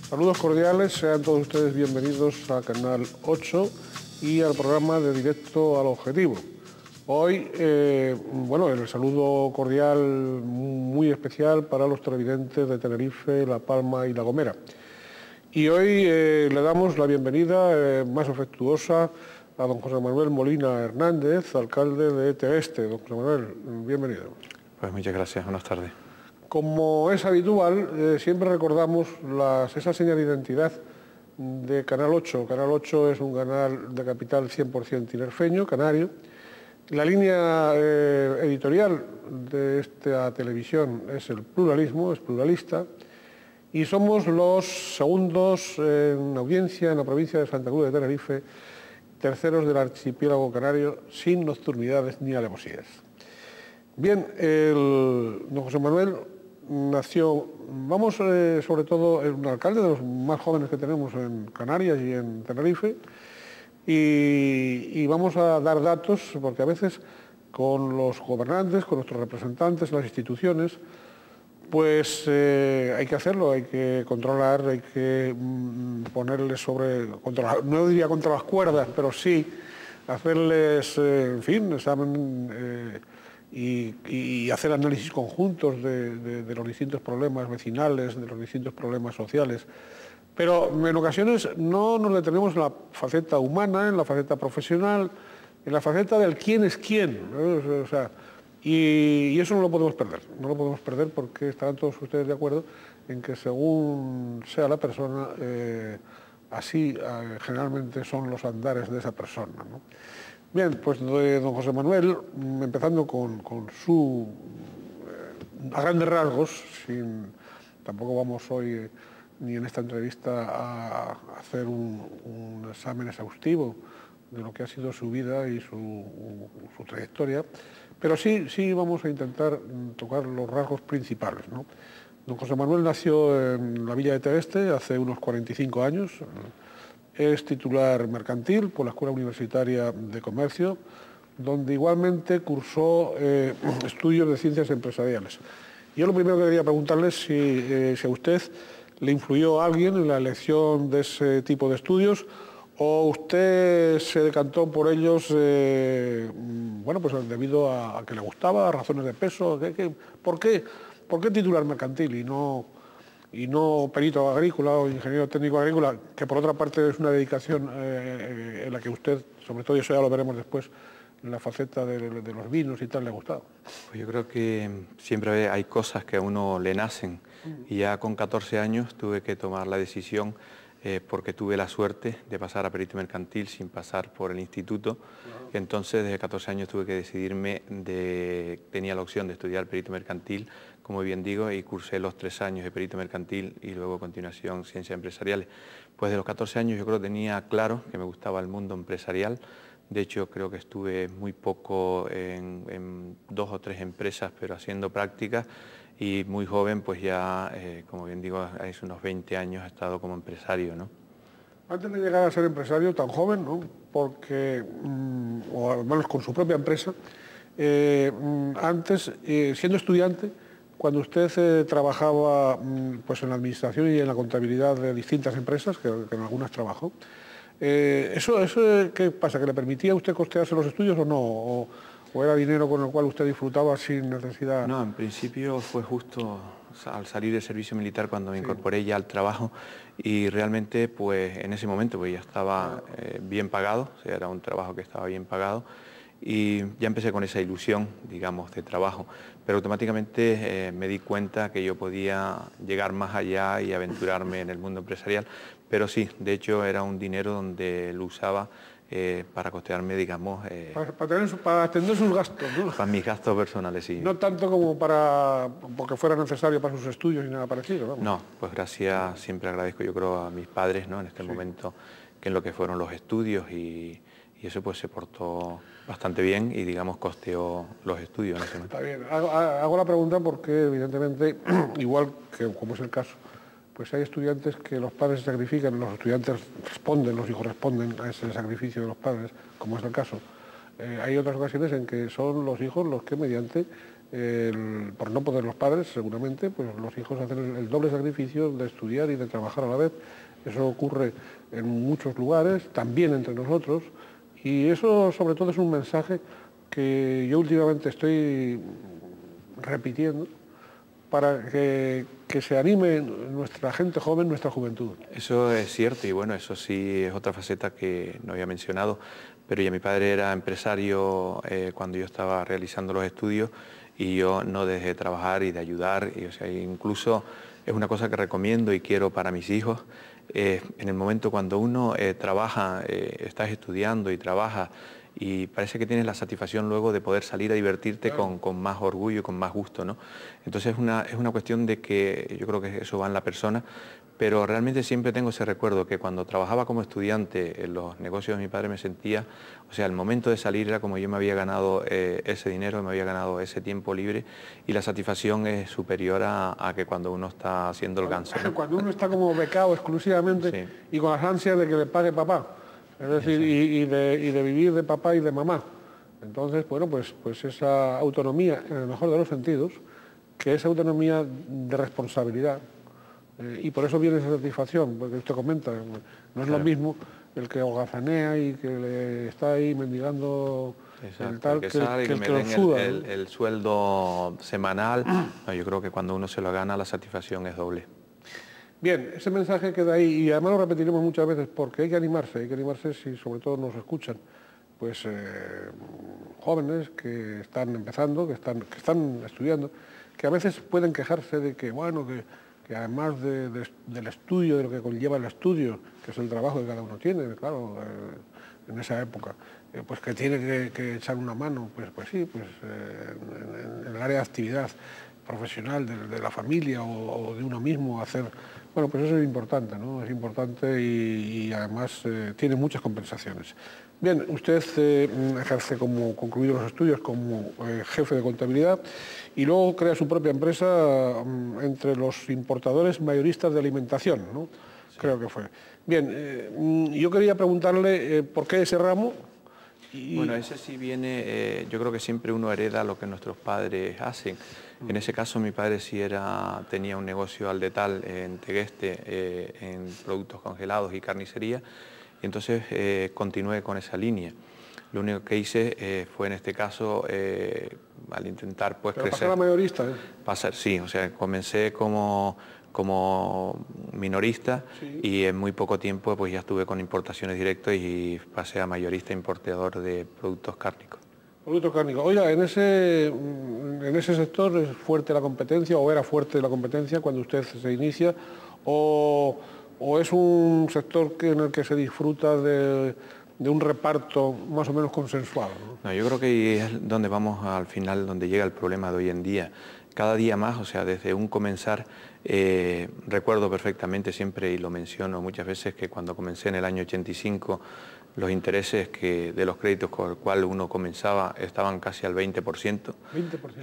Saludos cordiales, sean todos ustedes bienvenidos a Canal 8 y al programa de Directo al Objetivo. Hoy, el saludo cordial muy especial para los televidentes de Tenerife, La Palma y La Gomera. Y hoy le damos la bienvenida más afectuosa a don José Manuel Molina Hernández, alcalde de Tegueste. Don José Manuel, bienvenido. Pues muchas gracias, buenas tardes. Como es habitual, siempre recordamos esa señal de identidad de Canal 8. Canal 8 es un canal de capital 100% tinerfeño, canario. La línea editorial de esta televisión es el pluralismo, es pluralista, y somos los segundos en audiencia en la provincia de Santa Cruz de Tenerife, terceros del archipiélago canario, sin nocturnidades ni alevosías. Bien, don José Manuel nació, sobre todo, es un alcalde de los más jóvenes que tenemos en Canarias y en Tenerife, y vamos a dar datos, porque a veces con los gobernantes, con nuestros representantes, las instituciones, pues hay que hacerlo, hay que controlar, hay que ponerles controlar, no diría contra las cuerdas, pero sí hacerles, examen y hacer análisis conjuntos de los distintos problemas vecinales, de los distintos problemas sociales. Pero en ocasiones no nos detenemos en la faceta humana, en la faceta profesional, en la faceta del quién es quién, ¿no? O sea, y eso no lo podemos perder, porque estarán todos ustedes de acuerdo en que según sea la persona, así generalmente son los andares de esa persona, ¿no? Bien, pues don José Manuel, empezando con su, a grandes rasgos, tampoco vamos hoy ni en esta entrevista a hacer un examen exhaustivo de lo que ha sido su vida y su trayectoria, pero sí vamos a intentar tocar los rasgos principales, ¿no? Don José Manuel nació en la villa de Tegueste hace unos 45 años, es titular mercantil por la Escuela Universitaria de Comercio, donde igualmente cursó estudios de ciencias empresariales. Yo lo primero que quería preguntarle es si a usted le influyó a alguien en la elección de ese tipo de estudios, o usted se decantó por ellos, pues debido a que le gustaba, a razones de peso. ¿Por qué titular mercantil y no perito agrícola o ingeniero técnico agrícola, que por otra parte es una dedicación en la que usted, sobre todo, y eso ya lo veremos después, en la faceta de los vinos y tal, le ha gustado? Pues yo creo que siempre hay cosas que a uno le nacen, y ya con 14 años tuve que tomar la decisión, porque tuve la suerte de pasar a perito mercantil sin pasar por el instituto. Entonces desde 14 años tuve que decidirme, tenía la opción de estudiar perito mercantil, como bien digo, y cursé los 3 años de perito mercantil y luego a continuación ciencias empresariales. Pues de los 14 años yo creo que tenía claro que me gustaba el mundo empresarial. De hecho, creo que estuve muy poco en 2 o 3 empresas, pero haciendo prácticas, y muy joven, pues ya, como bien digo, hace unos 20 años he estado como empresario, ¿no? Antes de llegar a ser empresario tan joven, ¿no? Porque, o al menos con su propia empresa, antes, siendo estudiante, cuando usted trabajaba pues en la administración y en la contabilidad de distintas empresas, que en algunas trabajó, ¿eso qué pasa? ¿Que le permitía a usted costearse los estudios o no? ¿O era dinero con el cual usted disfrutaba sin necesidad? No, en principio fue justo al salir del servicio militar cuando me incorporé ya al trabajo, y realmente pues en ese momento pues ya estaba bien pagado, o sea, era un trabajo que estaba bien pagado, y ya empecé con esa ilusión, digamos, de trabajo, pero automáticamente me di cuenta que yo podía llegar más allá y aventurarme en el mundo empresarial. Pero sí, de hecho era un dinero donde lo usaba para costearme, digamos... para atender sus gastos, ¿no? Para mis gastos personales, sí. No tanto como porque fuera necesario para sus estudios ni nada parecido, vamos. No, pues gracias, siempre agradezco, yo creo, a mis padres, ¿no? En este momento, que en lo que fueron los estudios, y eso pues se portó bastante bien y, digamos, costeó los estudios en ese momento. Está bien. Hago la pregunta porque, evidentemente, igual que como es el caso, pues hay estudiantes que los padres se sacrifican, los estudiantes responden, los hijos responden a ese sacrificio de los padres, como es el caso. Hay otras ocasiones en que son los hijos los que, mediante por no poder los padres, seguramente, pues los hijos hacen el doble sacrificio de estudiar y de trabajar a la vez. Eso ocurre en muchos lugares, también entre nosotros, y eso sobre todo es un mensaje que yo últimamente estoy repitiendo para que se anime nuestra gente joven, nuestra juventud. Eso es cierto y bueno, eso sí es otra faceta que no había mencionado, pero ya mi padre era empresario cuando yo estaba realizando los estudios y yo no dejé de trabajar y de ayudar, y, o sea, incluso es una cosa que recomiendo y quiero para mis hijos. En el momento cuando uno trabaja, estás estudiando y trabaja y parece que tienes la satisfacción luego de poder salir a divertirte con más orgullo y con más gusto, ¿no? Entonces es una cuestión de que yo creo que eso va en la persona, pero realmente siempre tengo ese recuerdo que cuando trabajaba como estudiante en los negocios de mi padre me sentía, o sea, el momento de salir era como yo me había ganado ese dinero, me había ganado ese tiempo libre y la satisfacción es superior a que cuando uno está haciendo el ganso, ¿no? Cuando uno está como becado exclusivamente, sí, y con las ansias de que le pague papá. Es decir, y de vivir de papá y de mamá. Entonces, bueno, pues esa autonomía, en el mejor de los sentidos, que es autonomía de responsabilidad. Y por eso viene esa satisfacción, porque usted comenta, no es lo mismo el que holgazanea y que le está ahí mendigando. Exacto, el tal que sale y que me den suda, el sueldo semanal. No, yo creo que cuando uno se lo gana la satisfacción es doble. Bien, ese mensaje queda ahí y además lo repetiremos muchas veces porque hay que animarse si sobre todo nos escuchan, pues jóvenes que están empezando, que están estudiando, que a veces pueden quejarse de que, bueno, que además del estudio, de lo que conlleva el estudio, que es el trabajo que cada uno tiene, claro, en esa época, pues que tiene que echar una mano, pues sí, pues en el área de actividad profesional de la familia o de uno mismo hacer. Bueno, pues eso es importante, ¿no? Es importante y además tiene muchas compensaciones. Bien, usted ejerce como concluido los estudios como jefe de contabilidad y luego crea su propia empresa entre los importadores mayoristas de alimentación, ¿no? Sí. Creo que fue. Bien, yo quería preguntarle por qué ese ramo. Bueno, ese sí viene, yo creo que siempre uno hereda lo que nuestros padres hacen. En ese caso mi padre sí tenía un negocio al detal en Tegueste, en productos congelados y carnicería, y entonces continué con esa línea. Lo único que hice fue en este caso, al intentar pues crecer... ¿Pasar a mayorista? Pasar, sí, o sea, comencé como minorista, sí, y en muy poco tiempo pues ya estuve con importaciones directas y pasé a mayorista importador de productos cárnicos. Productos cárnicos. Oiga, en ese sector es fuerte la competencia o era fuerte la competencia cuando usted se inicia o es un sector en el que se disfruta de un reparto más o menos consensuado, ¿no? No, yo creo que es donde vamos al final, donde llega el problema de hoy en día. Cada día más, o sea, desde un comenzar, recuerdo perfectamente siempre, y lo menciono muchas veces, que cuando comencé en el año 85, los intereses de los créditos con los cuales uno comenzaba estaban casi al 20%. 20%.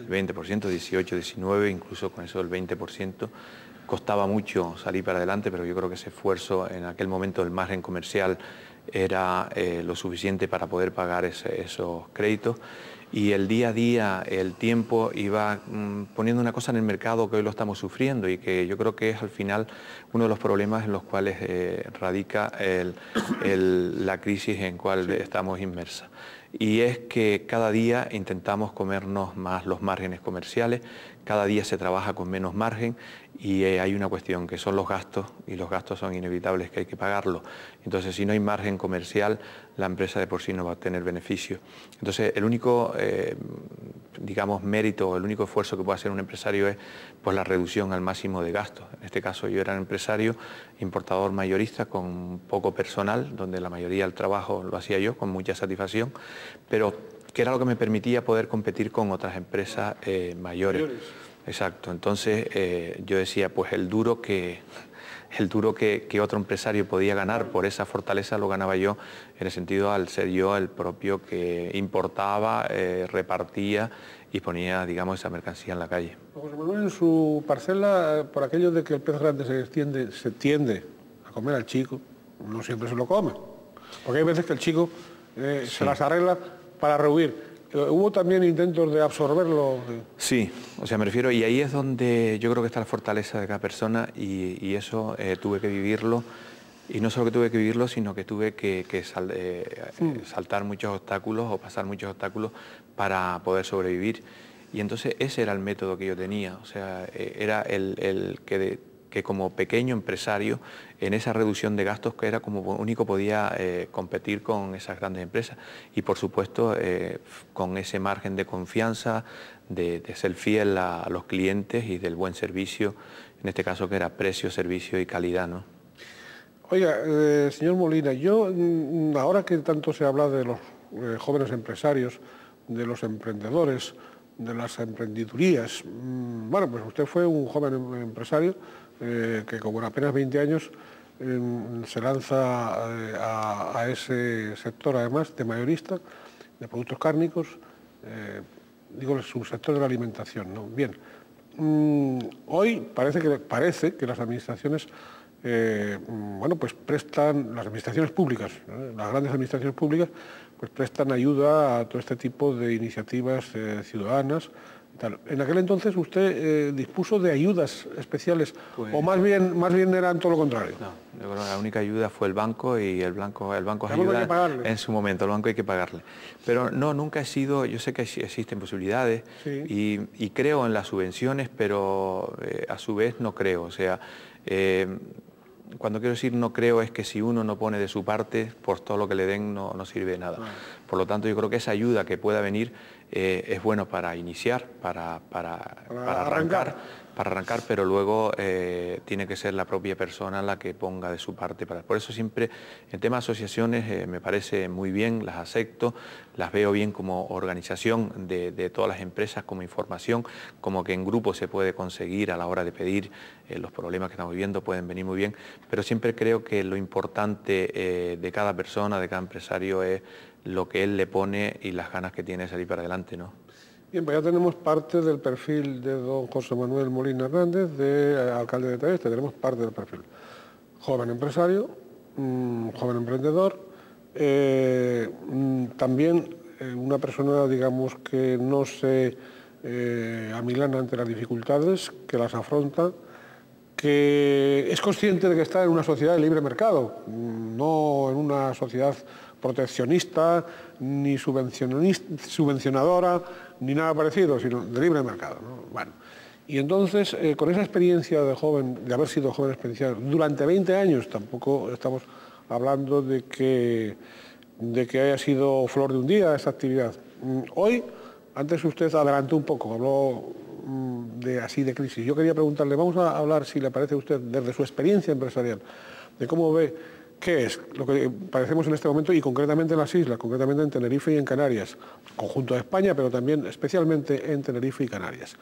20%, 18, 19, incluso con eso del 20%. Costaba mucho salir para adelante, pero yo creo que ese esfuerzo en aquel momento del margen comercial era lo suficiente para poder pagar esos créditos. Y el día a día, el tiempo iba poniendo una cosa en el mercado que hoy lo estamos sufriendo y que yo creo que es al final uno de los problemas en los cuales radica la crisis en cual estamos inmersos. Y es que cada día intentamos comernos más los márgenes comerciales, cada día se trabaja con menos margen y hay una cuestión que son los gastos, y los gastos son inevitables, que hay que pagarlos. Entonces, si no hay margen comercial, la empresa de por sí no va a tener beneficio. Entonces, el único, digamos, mérito, el único esfuerzo que puede hacer un empresario es pues, la reducción al máximo de gastos. En este caso, yo era un empresario, importador mayorista, con poco personal, donde la mayoría del trabajo lo hacía yo, con mucha satisfacción, pero que era lo que me permitía poder competir con otras empresas mayores. Exacto, entonces yo decía, pues el duro que otro empresario podía ganar por esa fortaleza lo ganaba yo, en el sentido al ser yo el propio que importaba, repartía y ponía, digamos, esa mercancía en la calle. José Manuel, en su parcela, por aquello de que el pez grande se tiende a comer al chico, no siempre se lo come, porque hay veces que el chico se las arregla para rehuir. ¿Hubo también intentos de absorberlo? Sí, o sea, me refiero, y ahí es donde yo creo que está la fortaleza de cada persona y eso tuve que vivirlo. Y no solo que tuve que vivirlo, sino que tuve que saltar muchos obstáculos o pasar muchos obstáculos para poder sobrevivir. Y entonces ese era el método que yo tenía, o sea, era el que como pequeño empresario, en esa reducción de gastos que era como único podía competir con esas grandes empresas. Y por supuesto, con ese margen de confianza, de ser fiel a los clientes y del buen servicio, en este caso que era precio, servicio y calidad, ¿no? Oiga, señor Molina, yo ahora que tanto se habla de los jóvenes empresarios, de los emprendedores, de las emprendidurías, bueno, pues usted fue un joven empresario que con apenas 20 años se lanza a ese sector, además de mayorista, de productos cárnicos, digo el subsector de la alimentación, ¿no? Bien, hoy parece que las administraciones bueno, pues prestan, las administraciones públicas, las grandes administraciones públicas, pues prestan ayuda a todo este tipo de iniciativas ciudadanas y tal. En aquel entonces usted dispuso de ayudas especiales, pues, o más bien eran todo lo contrario. No, yo creo que la única ayuda fue el banco y el banco ayuda en su momento, el banco hay que pagarle. Pero no, nunca he sido, yo sé que existen posibilidades, sí, y creo en las subvenciones, pero a su vez no creo, o sea, cuando quiero decir no creo es que si uno no pone de su parte, por todo lo que le den no sirve de nada. Por lo tanto, yo creo que esa ayuda que pueda venir es bueno para iniciar, para arrancar, pero luego tiene que ser la propia persona la que ponga de su parte. Por eso siempre, en temas de asociaciones, me parece muy bien, las acepto, las veo bien como organización de todas las empresas, como información, como que en grupo se puede conseguir a la hora de pedir los problemas que estamos viviendo, pueden venir muy bien, pero siempre creo que lo importante de cada persona, de cada empresario, es lo que él le pone y las ganas que tiene de salir para adelante, ¿no? Bien, pues ya tenemos parte del perfil de don José Manuel Molina Hernández, alcalde de Talleste, tenemos parte del perfil. Joven empresario, joven emprendedor, también una persona, digamos, que no se amilana ante las dificultades, que las afronta, que es consciente de que está en una sociedad de libre mercado, no en una sociedad proteccionista, ni subvencionadora, ni nada parecido, sino de libre mercado, ¿no? Bueno, y entonces, con esa experiencia de joven, de haber sido joven experienciado durante 20 años, tampoco estamos hablando de que haya sido flor de un día esa actividad. Hoy, antes usted adelantó un poco, habló de crisis. Yo quería preguntarle, vamos a hablar, si le parece a usted, desde su experiencia empresarial, de cómo ve qué es lo que padecemos en este momento y concretamente en las islas, concretamente en Tenerife y en Canarias, conjunto de España, pero también especialmente en Tenerife y Canarias.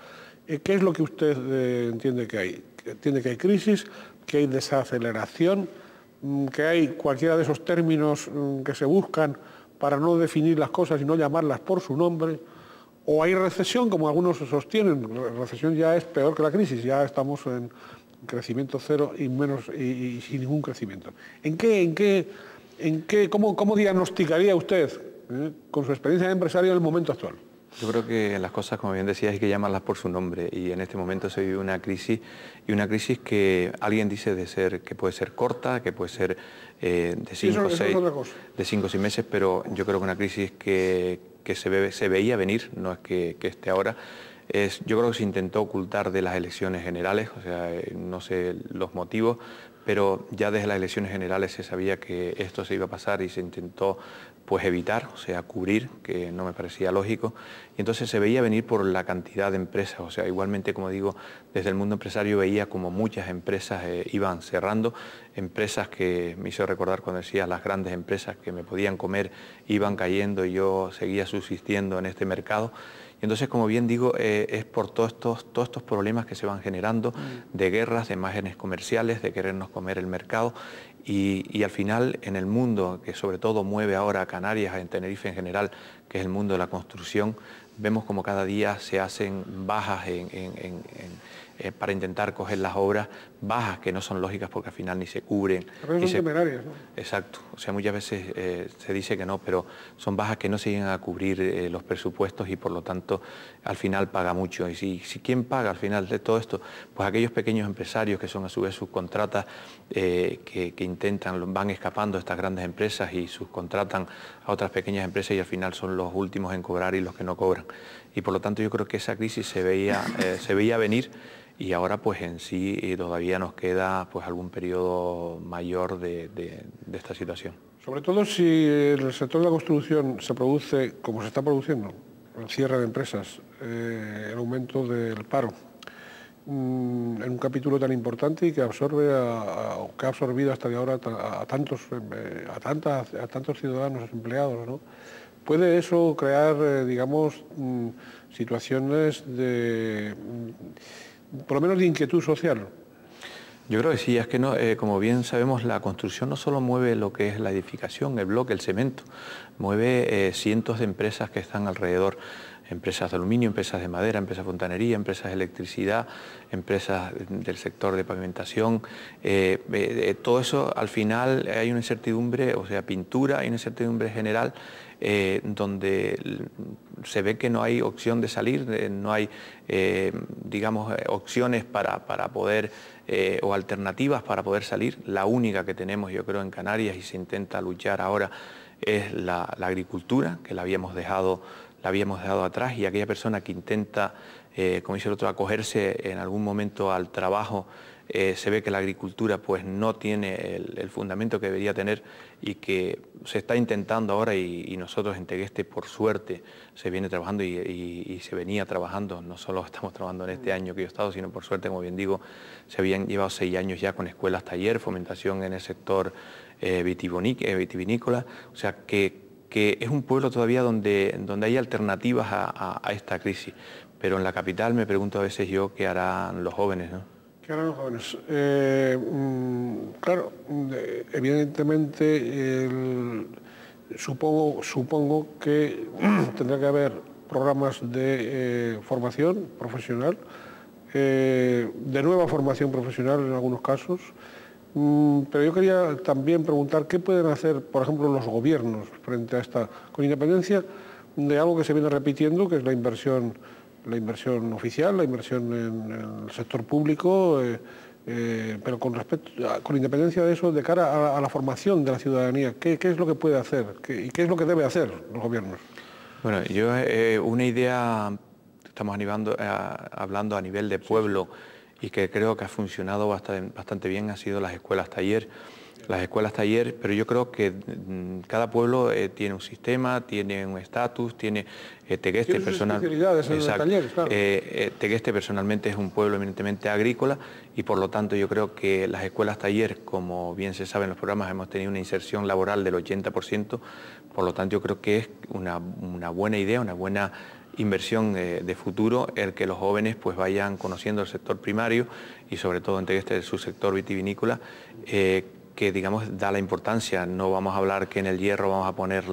¿Qué es lo que usted entiende que hay? ¿Entiende que hay crisis, que hay desaceleración, que hay cualquiera de esos términos que se buscan para no definir las cosas y no llamarlas por su nombre? ¿O hay recesión, como algunos sostienen? La recesión ya es peor que la crisis, ya estamos en crecimiento cero y sin ningún crecimiento. ¿Cómo diagnosticaría usted, con su experiencia de empresario, en el momento actual? Yo creo que las cosas, como bien decía, hay que llamarlas por su nombre, y en este momento se vive una crisis, y una crisis que alguien dice que puede ser corta, que puede ser de 5 o 6 meses, pero yo creo que una crisis que se veía venir, no es que esté ahora. Yo creo que se intentó ocultar de las elecciones generales, o sea, no sé los motivos, pero ya desde las elecciones generales se sabía que esto se iba a pasar y se intentó pues evitar, o sea, cubrir, que no me parecía lógico, y entonces se veía venir por la cantidad de empresas, o sea, igualmente, como digo, desde el mundo empresario veía como muchas empresas iban cerrando, empresas que me hizo recordar cuando decía las grandes empresas que me podían comer iban cayendo y yo seguía subsistiendo en este mercado. Y entonces, como bien digo, es por todos estos problemas que se van generando, de guerras, de imágenes comerciales, de querernos comer el mercado, y al final, en el mundo que sobre todo mueve ahora a Canarias, en Tenerife en general, que es el mundo de la construcción, vemos como cada día se hacen bajas para intentar coger las obras, bajas que no son lógicas porque al final ni se cubren. Pero son temerarias, ¿no? Exacto, o sea, muchas veces se dice que no, pero son bajas que no se llegan a cubrir los presupuestos y por lo tanto al final paga mucho. Y si ¿quién paga al final de todo esto? Pues aquellos pequeños empresarios que son a su vez subcontratas que intentan, van escapando de estas grandes empresas y subcontratan a otras pequeñas empresas y al final son los últimos en cobrar y los que no cobran. Y por lo tanto yo creo que esa crisis se veía venir. Y ahora pues en sí todavía nos queda pues algún periodo mayor de esta situación. Sobre todo si en el sector de la construcción se produce, como se está produciendo, el cierre de empresas, el aumento del paro, en un capítulo tan importante y que absorbe que ha absorbido hasta de ahora a tantos ciudadanos empleados, ¿no? ¿Puede eso crear, digamos, situaciones de por lo menos de inquietud social? Yo creo que sí, es que no, como bien sabemos, la construcción no solo mueve lo que es la edificación, el bloque, el cemento, mueve cientos de empresas que están alrededor, empresas de aluminio, empresas de madera, empresas de fontanería, empresas de electricidad, empresas del sector de pavimentación, todo eso al final hay una incertidumbre, o sea, pintura, hay una incertidumbre general donde se ve que no hay opción de salir, no hay, digamos, opciones para poder, o alternativas para poder salir. La única que tenemos, yo creo, en Canarias y se intenta luchar ahora es la agricultura, que la habíamos dejado atrás, y aquella persona que intenta, como dice el otro, acogerse en algún momento al trabajo, se ve que la agricultura pues no tiene el fundamento que debería tener y que se está intentando ahora y nosotros en Tegueste por suerte se viene trabajando y se venía trabajando, no solo estamos trabajando en este año que yo he estado, sino por suerte, como bien digo, se habían llevado 6 años ya con escuelas taller, fomentación en el sector vitivinícola, o sea que es un pueblo todavía donde hay alternativas a esta crisis, pero en la capital me pregunto a veces yo qué harán los jóvenes, ¿no? ¿Qué harán los jóvenes? Claro, evidentemente supongo que tendrá que haber programas de formación profesional, de nueva formación profesional en algunos casos, pero yo quería también preguntar qué pueden hacer, por ejemplo, los gobiernos frente a esta, con independencia de algo que se viene repitiendo, que es la inversión oficial, la inversión en el sector público, pero con independencia de eso, de cara a la formación de la ciudadanía, ¿qué es lo que puede hacer y qué es lo que debe hacer los gobiernos? Bueno, yo una idea, estamos hablando a nivel de pueblo y que creo que ha funcionado bastante bien, ha sido las escuelas taller. Las escuelas taller, pero yo creo que cada pueblo tiene un sistema, tiene un estatus, tiene Tegueste Tegueste personalmente es un pueblo eminentemente agrícola y por lo tanto yo creo que las escuelas taller, como bien se sabe en los programas, hemos tenido una inserción laboral del 80%, por lo tanto yo creo que es una buena idea, una buena inversión de futuro el que los jóvenes pues vayan conociendo el sector primario y sobre todo en Tegueste su sector vitivinícola, que digamos da la importancia. No vamos a hablar que en el Hierro vamos a poner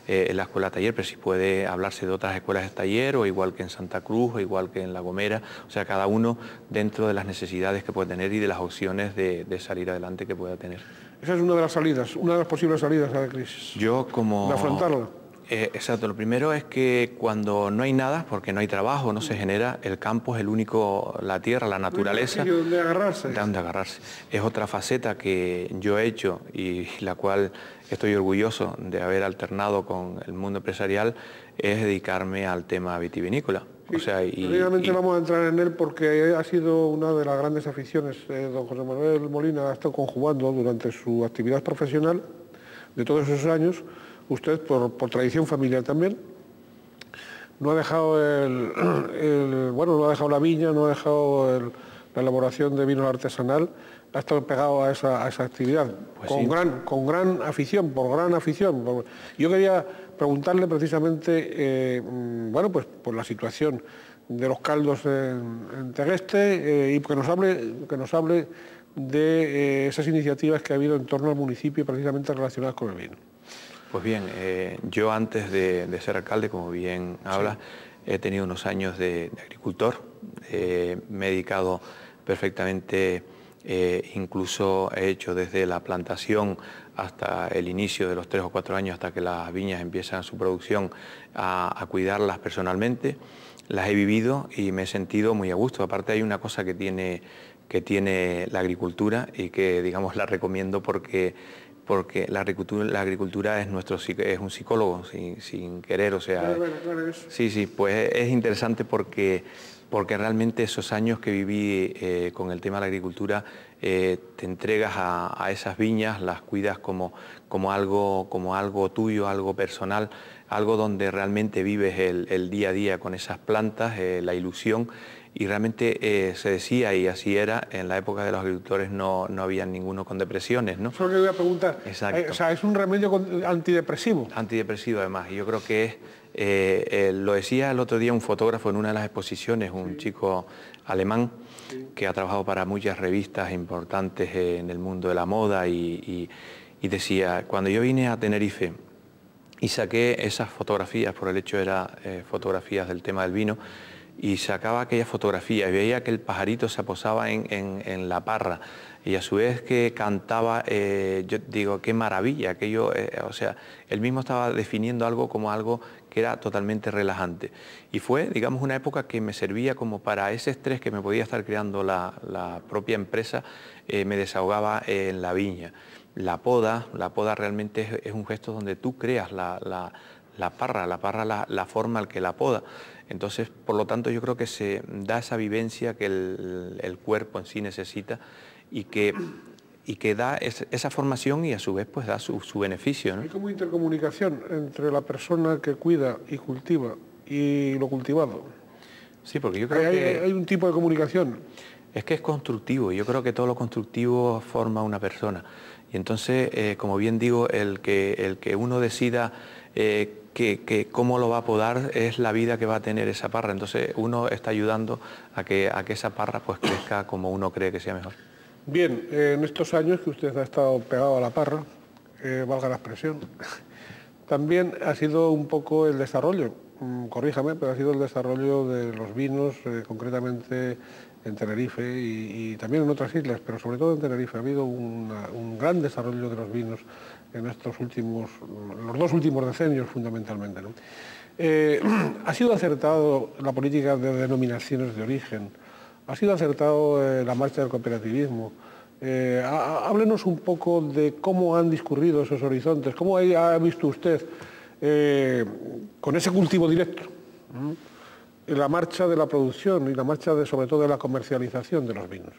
la escuela taller, pero sí puede hablarse de otras escuelas de taller, o igual que en Santa Cruz, o igual que en La Gomera, o sea, cada uno dentro de las necesidades que puede tener y de las opciones de salir adelante que pueda tener. Esa es una de las salidas, una de las posibles salidas a la crisis. Yo como... De afrontarla. Exacto, lo primero es que cuando no hay nada, porque no hay trabajo, no se genera, el campo es el único, la tierra, la naturaleza, donde agarrarse. Donde agarrarse. Es otra faceta que yo he hecho y la cual estoy orgulloso de haber alternado con el mundo empresarial, es dedicarme al tema vitivinícola. Sí, o sea, realmente vamos a entrar en él porque ha sido una de las grandes aficiones. Don José Manuel Molina ha estado conjugando durante su actividad profesional de todos esos años. Usted, por tradición familiar también, no ha dejado no ha dejado la viña, no ha dejado la elaboración de vino artesanal, ha estado pegado a esa actividad, pues con gran afición, por gran afición. Yo quería preguntarle precisamente, pues por la situación de los caldos en Tegueste y que nos hable de esas iniciativas que ha habido en torno al municipio precisamente relacionadas con el vino. Pues bien, yo antes de ser alcalde, como bien habla, he tenido unos años de agricultor, me he dedicado perfectamente incluso he hecho desde la plantación hasta el inicio de los 3 o 4 años, hasta que las viñas empiezan su producción, a cuidarlas personalmente. Las he vivido y me he sentido muy a gusto. Aparte hay una cosa que tiene la agricultura y que, digamos, la recomiendo porque la agricultura es un psicólogo sin querer, o sea, sí, pues es interesante porque realmente esos años que viví con el tema de la agricultura, te entregas a esas viñas, las cuidas como algo tuyo, algo personal, algo donde realmente vives el día a día con esas plantas, la ilusión. Y realmente se decía, y así era, en la época de los agricultores no había ninguno con depresiones, ¿no? Eso es lo que voy a preguntar. Exacto. O sea, es un remedio antidepresivo. Antidepresivo, además. Y yo creo que lo decía el otro día un fotógrafo en una de las exposiciones, un chico alemán que ha trabajado para muchas revistas importantes en el mundo de la moda y decía, cuando yo vine a Tenerife y saqué esas fotografías, por el hecho eran fotografías del tema del vino, y sacaba aquellas fotografías y veía que el pajarito se posaba en la parra y a su vez que cantaba, yo digo, qué maravilla, aquello, o sea, él mismo estaba definiendo algo como algo que era totalmente relajante. Y fue, digamos, una época que me servía como para ese estrés que me podía estar creando la propia empresa, me desahogaba en la viña. La poda realmente es un gesto donde tú creas la parra, la forma al que la poda. Entonces, por lo tanto, yo creo que se da esa vivencia que el cuerpo en sí necesita y que da esa formación y a su vez pues da su beneficio, ¿no? Hay como intercomunicación entre la persona que cuida y cultiva y lo cultivado. Sí, porque yo creo que hay un tipo de comunicación. Es que es constructivo, y yo creo que todo lo constructivo forma una persona. Y entonces, como bien digo, el que uno decida que cómo lo va a podar es la vida que va a tener esa parra. Entonces uno está ayudando a que esa parra pues crezca como uno cree que sea mejor. Bien, en estos años que usted ha estado pegado a la parra, valga la expresión, también ha sido un poco el desarrollo, corríjame, pero ha sido el desarrollo de los vinos, concretamente en Tenerife y también en otras islas, pero sobre todo en Tenerife. Ha habido un gran desarrollo de los vinos en los 2 últimos decenios fundamentalmente, ¿no? ¿Ha sido acertado la política de denominaciones de origen? ¿Ha sido acertado la marcha del cooperativismo? Háblenos un poco de cómo han discurrido esos horizontes, cómo ha visto usted con ese cultivo directo la marcha de la producción y la marcha sobre todo de la comercialización de los vinos.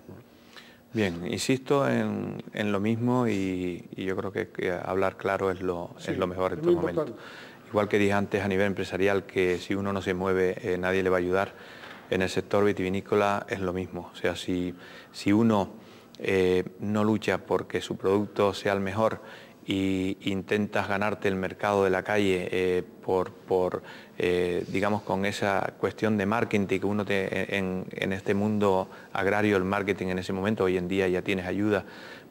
Bien, insisto en lo mismo y yo creo que hablar claro es lo mejor en todo momento. Igual que dije antes a nivel empresarial que si uno no se mueve nadie le va a ayudar, en el sector vitivinícola es lo mismo. O sea, si uno no lucha porque su producto sea el mejor e intentas ganarte el mercado de la calle digamos, con esa cuestión de marketing que uno en este mundo agrario, el marketing en ese momento, hoy en día ya tienes ayuda,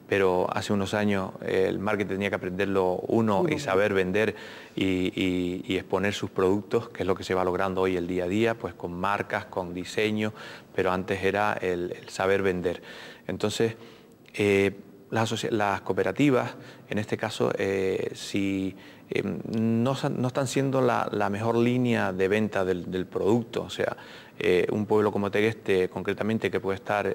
pero hace unos años el marketing tenía que aprenderlo uno y saber vender y exponer sus productos, que es lo que se va logrando hoy el día a día, pues con marcas, con diseño, pero antes era el saber vender. Entonces, las cooperativas, en este caso, no están siendo la mejor línea de venta del producto. O sea, un pueblo como Tegueste, concretamente, que puede estar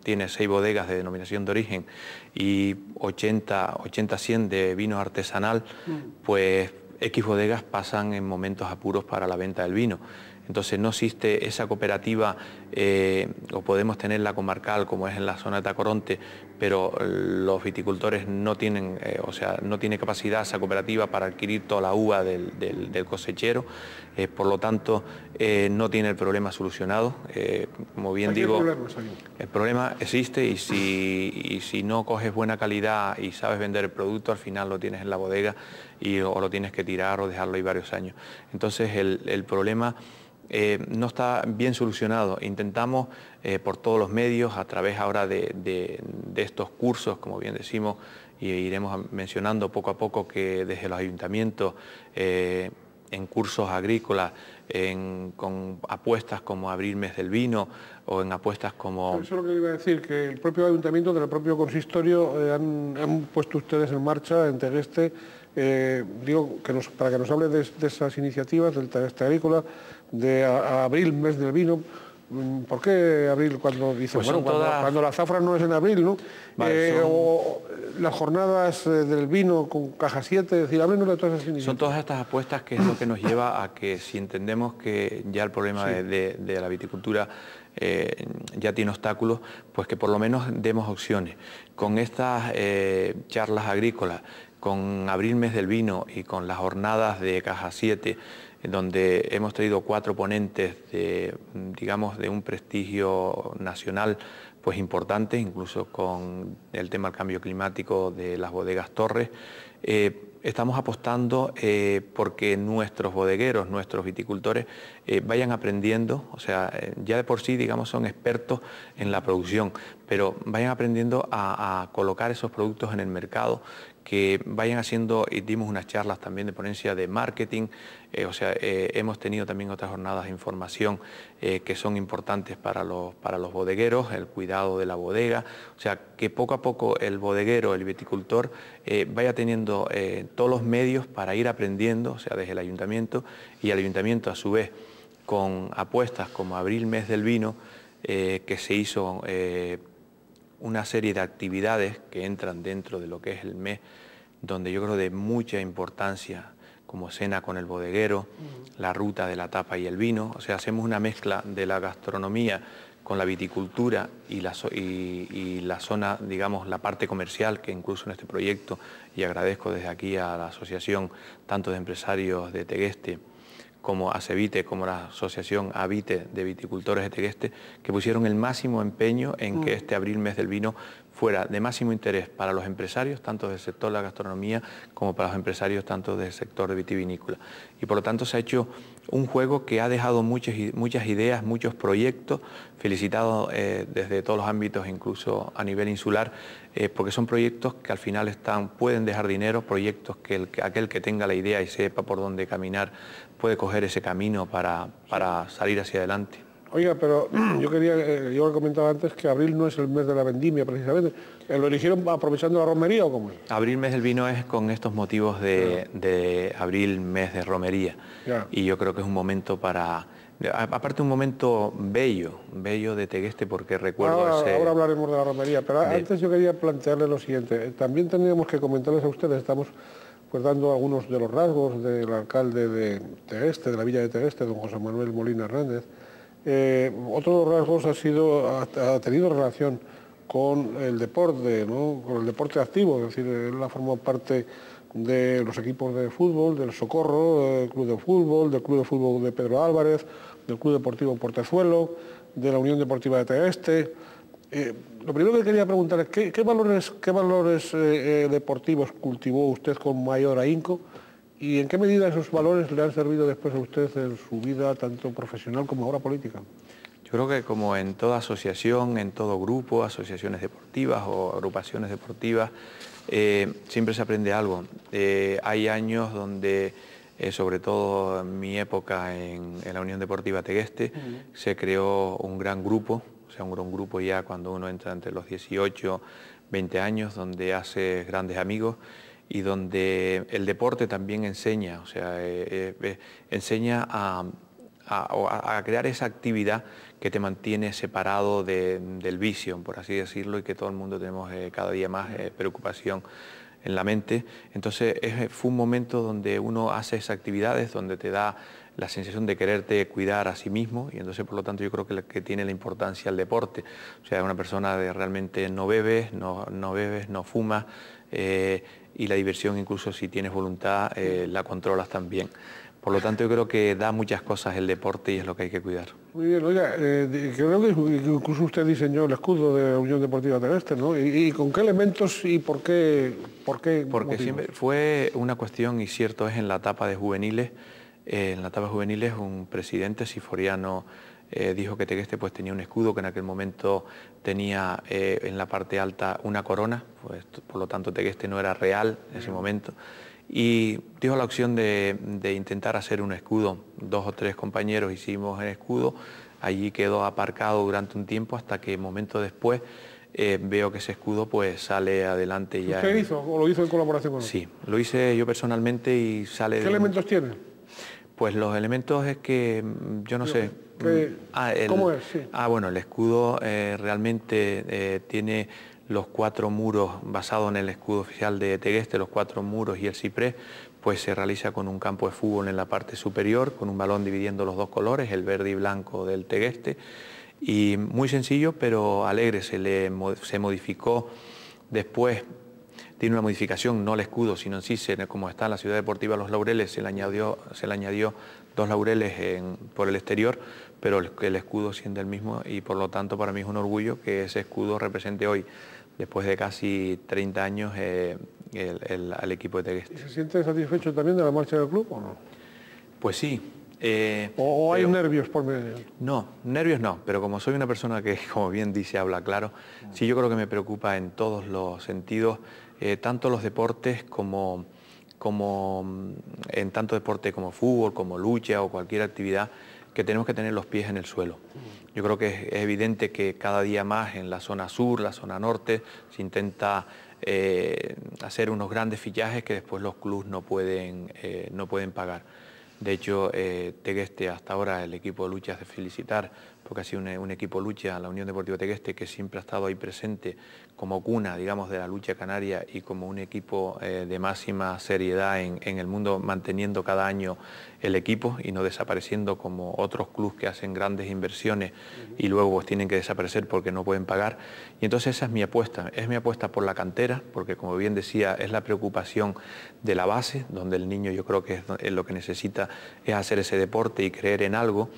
tiene 6 bodegas de denominación de origen y 80-100 de vino artesanal, pues X bodegas pasan en momentos apuros para la venta del vino. Entonces no existe esa cooperativa, o podemos tener la comarcal como es en la zona de Tacoronte, pero los viticultores no tienen, no tiene capacidad esa cooperativa para adquirir toda la uva del cosechero, por lo tanto no tiene el problema solucionado. Como bien digo, el problema existe y si no coges buena calidad y sabes vender el producto, al final lo tienes en la bodega o lo tienes que tirar o dejarlo ahí varios años. Entonces el problema no está bien solucionado. Intentamos por todos los medios, a través ahora de estos cursos, como bien decimos, y iremos mencionando poco a poco que desde los ayuntamientos, en cursos agrícolas, con apuestas como Abril Mes del Vino o en apuestas como... Eso es lo que iba a decir, que el propio ayuntamiento, del propio consistorio, han puesto ustedes en marcha en Tegueste, para que nos hable de esas iniciativas del Tegueste Agrícola, de Abril Mes del Vino. ¿Por qué abril cuando dice, pues bueno, cuando la zafra no es en abril, ¿no? Vale, o las jornadas del vino con caja 7, es decir, háblenos de todas esas iniciativas. Son todas estas apuestas que es lo que nos lleva a que si entendemos que ya el problema de la viticultura ya tiene obstáculos, pues que por lo menos demos opciones. Con estas charlas agrícolas, con Abril Mes del Vino y con las jornadas de caja 7, donde hemos traído 4 ponentes de un prestigio nacional pues importante, incluso con el tema del cambio climático de las bodegas Torres. Estamos apostando porque nuestros bodegueros, nuestros viticultores vayan aprendiendo, o sea, ya de por sí, digamos, son expertos en la producción, pero vayan aprendiendo a colocar esos productos en el mercado, que vayan haciendo, y dimos unas charlas también de ponencia de marketing, hemos tenido también otras jornadas de información que son importantes para los bodegueros, el cuidado de la bodega, o sea, que poco a poco el bodeguero, el viticultor, vaya teniendo todos los medios para ir aprendiendo, o sea, desde el ayuntamiento, y el ayuntamiento a su vez con apuestas como Abril Mes del Vino, que se hizo una serie de actividades que entran dentro de lo que es el mes, donde yo creo de mucha importancia, como cena con el bodeguero, la ruta de la tapa y el vino, o sea, hacemos una mezcla de la gastronomía con la viticultura y la zona, digamos, la parte comercial, que incluso en este proyecto, y agradezco desde aquí a la asociación, tanto de empresarios de Tegueste, como ACEVITE, como la asociación AVITE de viticultores de Tegueste, que pusieron el máximo empeño en que este Abril Mes del Vino fuera de máximo interés para los empresarios, tanto del sector de la gastronomía como para los empresarios tanto del sector de vitivinícola. Y por lo tanto se ha hecho un juego que ha dejado muchas ideas, muchos proyectos, felicitado desde todos los ámbitos, incluso a nivel insular, porque son proyectos que al final pueden dejar dinero, proyectos que aquel que tenga la idea y sepa por dónde caminar puede coger ese camino para salir hacia adelante. Oiga, pero yo le comentaba antes que abril no es el mes de la vendimia precisamente. ¿Lo eligieron aprovechando la romería o cómo es? Abril Mes del Vino es con estos motivos de Abril Mes de romería. Ya. Y yo creo que es un momento aparte un momento bello de Tegueste, porque recuerdo ahora hablaremos de la romería, pero antes yo quería plantearle lo siguiente. También teníamos que comentarles a ustedes, estamos pues dando algunos de los rasgos del alcalde de Tegueste, de la villa de Tegueste, don José Manuel Molina Hernández. Otro de los rasgos ha tenido relación con el deporte, ¿no? Con el deporte activo, es decir, él ha formado parte de los equipos de fútbol, del Socorro, del Club de Fútbol de Pedro Álvarez, del Club Deportivo Portezuelo, de la Unión Deportiva de Tegueste. Lo primero que quería preguntar es ¿qué valores deportivos cultivó usted con mayor ahínco? ¿Y en qué medida esos valores le han servido después a usted en su vida, tanto profesional como ahora política? Yo creo que como en toda asociación, en todo grupo, asociaciones deportivas o agrupaciones deportivas, siempre se aprende algo. Hay años donde, sobre todo en mi época en la Unión Deportiva Tegueste, se creó un gran grupo, o sea, un gran grupo ya cuando uno entra entre los 18, 20 años, donde hace grandes amigos, y donde el deporte también enseña, o sea, enseña a crear esa actividad que te mantiene separado del vicio, por así decirlo, y que todo el mundo tenemos cada día más preocupación en la mente. Entonces fue un momento donde uno hace esas actividades, donde te da la sensación de quererte cuidar a sí mismo, y entonces por lo tanto yo creo que tiene la importancia el deporte. O sea, una persona de realmente no bebes, no fumas, y la diversión, incluso si tienes voluntad, la controlas también. Por lo tanto, yo creo que da muchas cosas el deporte y es lo que hay que cuidar. Muy bien, oiga, creo que incluso usted diseñó el escudo de la Unión Deportiva Tegueste, ¿no? ¿Y con qué elementos y por qué Porque motivos? Siempre fue una cuestión, y cierto es, en la etapa de juveniles. En la etapa de juveniles un presidente, Siforiano, dijo que Tegueste pues tenía un escudo que en aquel momento tenía en la parte alta una corona, pues, por lo tanto Tegueste no era real en ese momento, y dijo la opción de intentar hacer un escudo. 2 o 3 compañeros hicimos el escudo, allí quedó aparcado durante un tiempo hasta que momentos después veo que ese escudo pues sale adelante ya. ¿Usted hizo o lo hizo en colaboración con otros? Sí, lo hice yo personalmente y sale... ¿Qué elementos tiene? Pues los elementos es que, yo no sé... ¿Cómo es? Sí. Bueno, el escudo realmente tiene los 4 muros, basado en el escudo oficial de Tegueste, los 4 muros y el ciprés, pues se realiza con un campo de fútbol en la parte superior, con un balón dividiendo los 2 colores, el verde y blanco del Tegueste, y muy sencillo pero alegre. Se modificó después, tiene una modificación, no el escudo, sino en sí, como está en la Ciudad Deportiva Los Laureles, se le añadió 2 laureles por el exterior, pero el escudo siendo el mismo, y por lo tanto para mí es un orgullo que ese escudo represente hoy, después de casi 30 años, al equipo de Tegueste. ¿Y se siente satisfecho también de la marcha del club o no? Pues sí. ¿O hay nervios por medio? No, nervios no, pero como soy una persona que, como bien dice, habla claro, sí, yo creo que me preocupa en todos los sentidos, tanto los deportes como en tanto deporte como fútbol, como lucha o cualquier actividad, que tenemos que tener los pies en el suelo. Yo creo que es evidente que cada día más en la zona sur, la zona norte, se intenta hacer unos grandes fichajes que después los clubes no pueden pagar. De hecho, Tegueste, hasta ahora el equipo de lucha es de felicitar, porque ha sido un equipo de lucha, la Unión Deportiva Tegueste, que siempre ha estado ahí presente como cuna, digamos, de la lucha canaria y como un equipo de máxima seriedad en el mundo, manteniendo cada año el equipo y no desapareciendo como otros clubes que hacen grandes inversiones y luego pues tienen que desaparecer porque no pueden pagar. Y entonces esa es mi apuesta por la cantera, porque como bien decía, es la preocupación de la base, donde el niño yo creo que es lo que necesita es hacer ese deporte y creer en algo.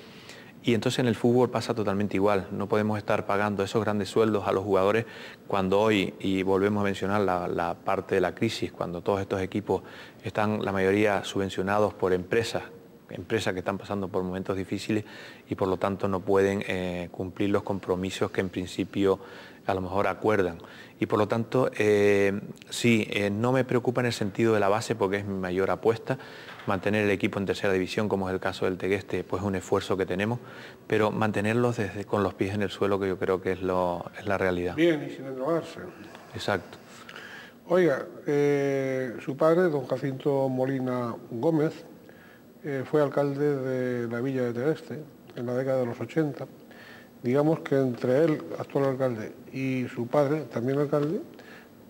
Y entonces en el fútbol pasa totalmente igual, no podemos estar pagando esos grandes sueldos a los jugadores cuando hoy, y volvemos a mencionar la parte de la crisis, cuando todos estos equipos están la mayoría subvencionados por empresas que están pasando por momentos difíciles y por lo tanto no pueden cumplir los compromisos que en principio a lo mejor acuerdan. Y por lo tanto, sí, no me preocupa en el sentido de la base porque es mi mayor apuesta. Mantener el equipo en tercera división, como es el caso del Tegueste, pues es un esfuerzo que tenemos, pero mantenerlos con los pies en el suelo, que yo creo que es la realidad. Bien, y sin endrogarse. Exacto. Oiga, su padre, don Jacinto Molina Gómez, fue alcalde de la villa de Tegueste en la década de los 80. Digamos que entre él, actual alcalde, y su padre, también alcalde,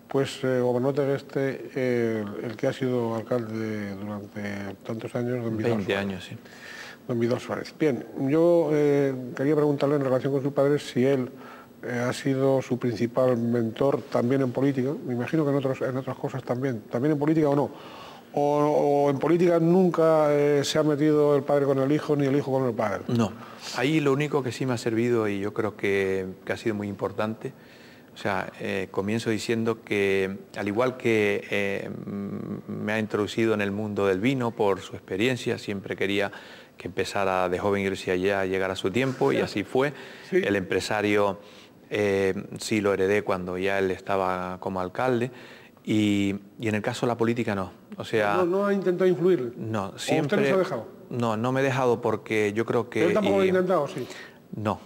pues gobernó Tegueste el que ha sido alcalde durante tantos años, don Vidal 20 Suárez. años, sí. Don Vidal Suárez. Bien, yo quería preguntarle en relación con su padre si él ha sido su principal mentor también en política, me imagino que en otras cosas también en política o no, o en política nunca se ha metido el padre con el hijo ni el hijo con el padre. No, ahí lo único que sí me ha servido y yo creo que ha sido muy importante, o sea, comienzo diciendo que al igual que me ha introducido en el mundo del vino por su experiencia, siempre quería que empezara de joven irse allá a llegar a su tiempo y así fue. Sí. El empresario sí lo heredé cuando ya él estaba como alcalde. Y en el caso de la política no, o sea... ¿No ha intentado influir? No, siempre... ¿O usted no se ha dejado? No me he dejado porque yo creo que... ¿Pero tampoco lo ha intentado, sí? No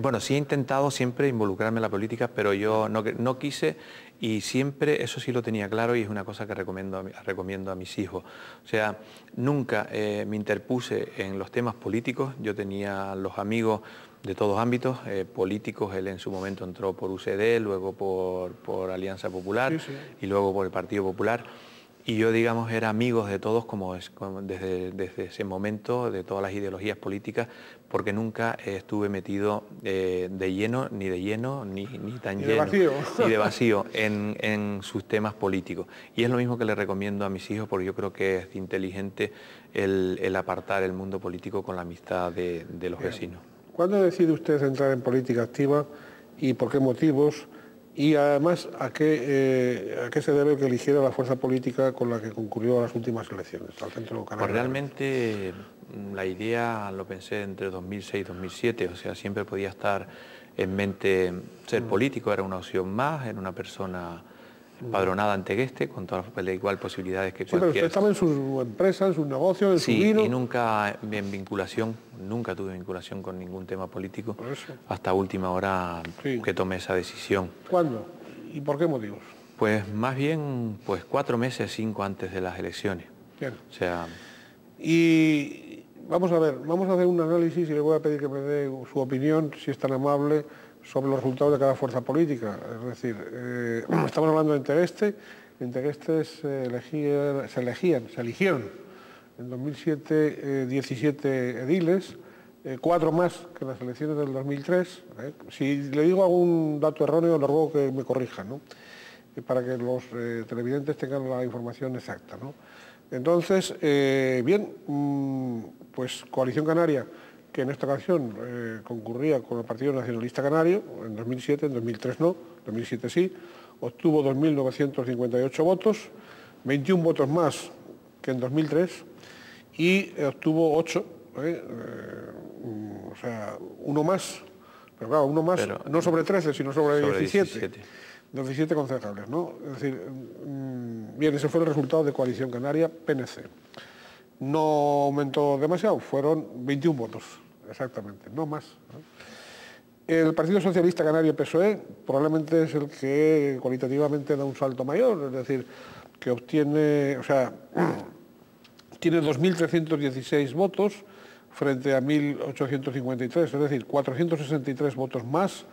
bueno, sí he intentado siempre involucrarme en la política, pero yo no quise y siempre eso sí lo tenía claro y es una cosa que recomiendo a mis hijos. O sea, nunca me interpuse en los temas políticos, yo tenía los amigos de todos ámbitos, políticos, él en su momento entró por UCD, luego por Alianza Popular sí. Y luego por el Partido Popular. Y yo, digamos, era amigos de todos desde ese momento, de todas las ideologías políticas, porque nunca estuve metido de lleno, ni tan lleno, vacío. ni de vacío en sus temas políticos. Y es lo mismo que le recomiendo a mis hijos, porque yo creo que es inteligente el apartar el mundo político con la amistad de los vecinos. ¿Cuándo decide usted entrar en política activa y por qué motivos? Y además, ¿a qué se debe que eligiera la fuerza política con la que concurrió a las últimas elecciones, al Centro Canario? Pues realmente la idea lo pensé entre 2006 y 2007, o sea, siempre podía estar en mente ser político, era una opción más, era una persona empadronada en Tegueste, con todas las igual posibilidades que sí, pero usted estaba en su empresa, en su negocio, en su vino. Sí, y nunca nunca tuve vinculación con ningún tema político, hasta última hora que tomé esa decisión. ¿Cuándo? ¿Y por qué motivos? Pues más bien 4 meses, 5 antes de las elecciones. Bien. O sea... Y vamos a ver, vamos a hacer un análisis y le voy a pedir que me dé su opinión, si es tan amable, sobre los resultados de cada fuerza política. Es decir, estamos hablando de Tegueste. En Tegueste se eligieron en 2007 17 ediles, 4 más que en las elecciones del 2003. Si le digo algún dato erróneo, le ruego que me corrijan, ¿no? Para que los televidentes tengan la información exacta, ¿no? Entonces, bien, pues Coalición Canaria, que en esta ocasión concurría con el Partido Nacionalista Canario, en 2007, en 2003 no, en 2007 sí, obtuvo 2.958 votos, 21 votos más que en 2003, y obtuvo 8, o sea, uno más, pero claro, uno más, pero, no sobre 13, sino sobre 17. 17 concejales, ¿no? Es decir, bien, ese fue el resultado de Coalición Canaria, PNC. No aumentó demasiado, fueron 21 votos, exactamente, no más, ¿no? El Partido Socialista Canario, PSOE, probablemente es el que cualitativamente da un salto mayor, es decir, que obtiene, o sea, tiene 2.316 votos frente a 1.853, es decir, 463 votos más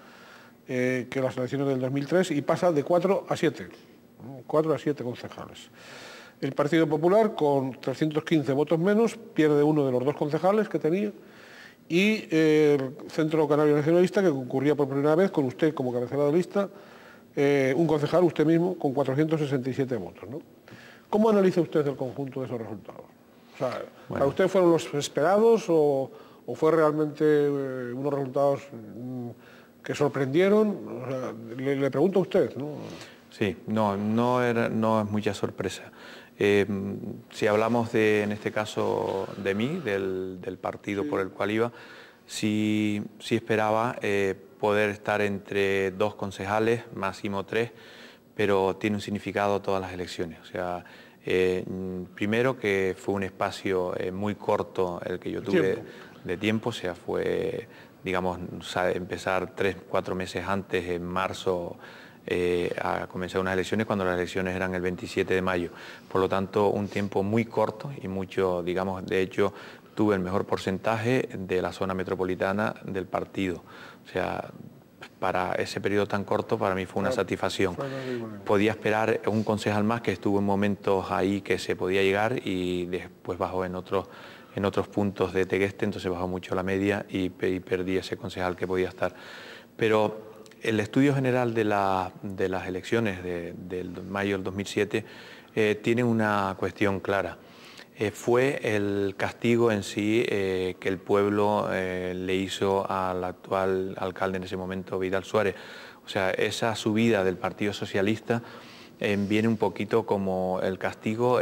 que las elecciones del 2003, y pasa de 4 a 7, 4 a 7 concejales. El Partido Popular, con 315 votos menos, pierde uno de los 2 concejales que tenía, y el Centro Canario Nacionalista, que concurría por primera vez con usted como cabecera de lista, un concejal, usted mismo, con 467 votos, ¿no? ¿Cómo analiza usted el conjunto de esos resultados? O sea, bueno, ¿para usted fueron los esperados o fue realmente unos resultados que sorprendieron? O sea, le pregunto a usted, ¿no? Sí, no es mucha sorpresa. Si hablamos en este caso de mí, del partido por el cual iba, sí esperaba poder estar entre 2 concejales, máximo 3, pero tiene un significado todas las elecciones. O sea, primero que fue un espacio muy corto el que yo tuve de tiempo, o sea, fue, digamos, empezar 3-4 meses antes, en marzo, a comenzar unas elecciones, cuando las elecciones eran el 27 de mayo. Por lo tanto, un tiempo muy corto y mucho, digamos, de hecho, tuve el mejor porcentaje de la zona metropolitana del partido. O sea, para ese periodo tan corto, para mí fue una satisfacción. Podía esperar un concejal más que estuvo en momentos ahí que se podía llegar y después bajó en otros puntos de Tegueste, entonces bajó mucho la media y perdí ese concejal que podía estar. Pero el estudio general de las elecciones del mayo del 2007 tiene una cuestión clara. Fue el castigo en sí que el pueblo le hizo al actual alcalde en ese momento, Vidal Suárez. O sea, esa subida del Partido Socialista viene un poquito como el castigo,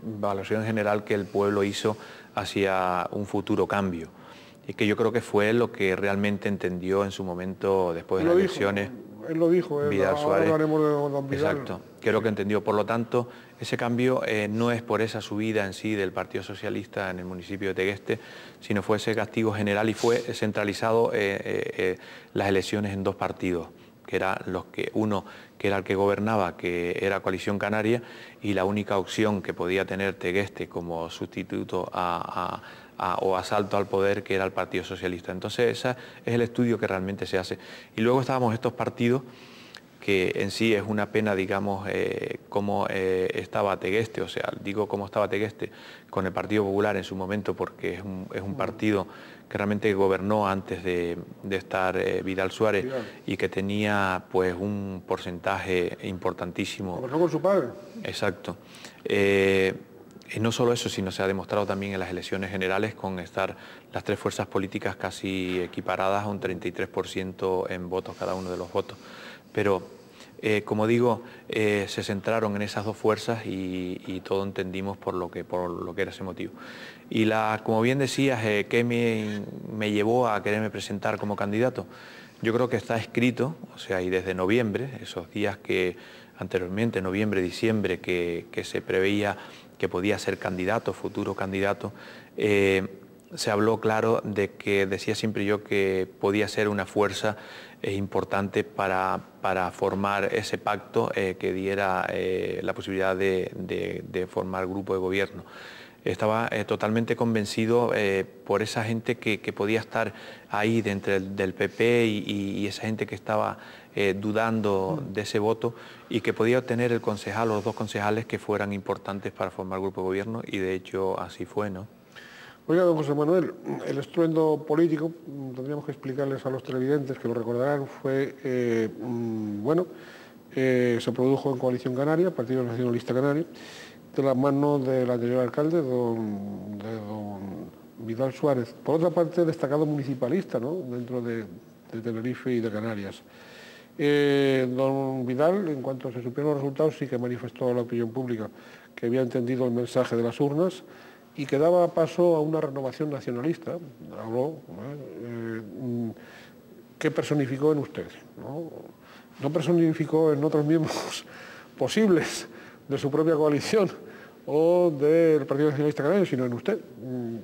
valoración general que el pueblo hizo hacia un futuro cambio. Y que yo creo que fue lo que realmente entendió en su momento, después de las elecciones. Él lo dijo, Vidal Suárez. Hablaremos de don Vidal. Exacto, creo que entendió. Por lo tanto, ese cambio no es por esa subida en sí del Partido Socialista en el municipio de Tegueste, sino fue ese castigo general y fue centralizado las elecciones en 2 partidos, que era uno que era el que gobernaba, que era Coalición Canaria, y la única opción que podía tener Tegueste como sustituto o asalto al poder, que era el Partido Socialista. Entonces ese es el estudio que realmente se hace. Y luego estábamos estos partidos, que en sí es una pena, digamos, cómo estaba Tegueste, o sea, digo cómo estaba Tegueste con el Partido Popular en su momento, porque es un partido que realmente gobernó antes de estar Vidal Suárez y que tenía pues un porcentaje importantísimo. ¿Gobernó con su padre? Exacto. No solo eso, sino se ha demostrado también en las elecciones generales con estar las 3 fuerzas políticas casi equiparadas a un 33% en votos, cada uno de los votos. Pero, como digo, se centraron en esas 2 fuerzas y todo entendimos por lo que era ese motivo. Y como bien decías, ¿qué me llevó a quererme presentar como candidato? Yo creo que está escrito, o sea, y desde noviembre, esos días que anteriormente, noviembre, diciembre, que se preveía que podía ser candidato, futuro candidato, se habló claro de que, decía siempre yo, que podía ser una fuerza importante para formar ese pacto que diera la posibilidad de formar grupo de gobierno. Estaba totalmente convencido por esa gente que podía estar ahí dentro del PP y esa gente que estaba dudando de ese voto y que podía obtener el concejal o los dos concejales que fueran importantes para formar grupo de gobierno, y de hecho así fue, ¿no? Oiga, don José Manuel, el estruendo político, tendríamos que explicarles a los televidentes, que lo recordarán, fue, se produjo en Coalición Canaria, Partido Nacionalista Canario, de la mano del anterior alcalde, don Vidal Suárez. Por otra parte, destacado municipalista, ¿no?, dentro de Tenerife y de Canarias. Don Vidal, en cuanto se supieron los resultados, sí que manifestó a la opinión pública que había entendido el mensaje de las urnas y que daba paso a una renovación nacionalista. Habló, que personificó en usted, no personificó en otros miembros posibles de su propia coalición o del Partido Nacionalista Canario, sino en usted,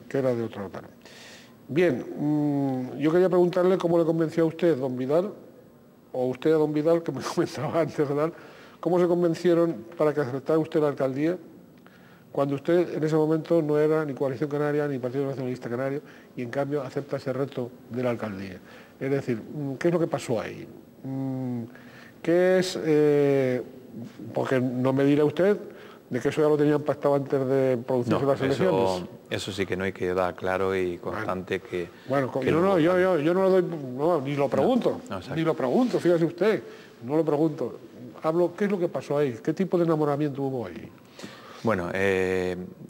que era de otro tal. Bien, yo quería preguntarle cómo le convenció a usted, don Vidal, o usted a don Vidal, que me comentaba antes, ¿verdad?, cómo se convencieron para que aceptara usted la alcaldía, cuando usted en ese momento no era ni Coalición Canaria ni Partido Nacionalista Canario, y en cambio acepta ese reto de la alcaldía. Es decir, ¿qué es lo que pasó ahí? ¿Qué es...? Porque no me dirá usted de que eso ya lo tenían pactado antes de producirse las elecciones. Eso sí que no hay que dar claro y constante que... Bueno, yo no lo doy, ni lo pregunto, ni lo pregunto, fíjese usted, no lo pregunto. Hablo, ¿qué es lo que pasó ahí? ¿Qué tipo de enamoramiento hubo ahí? Bueno,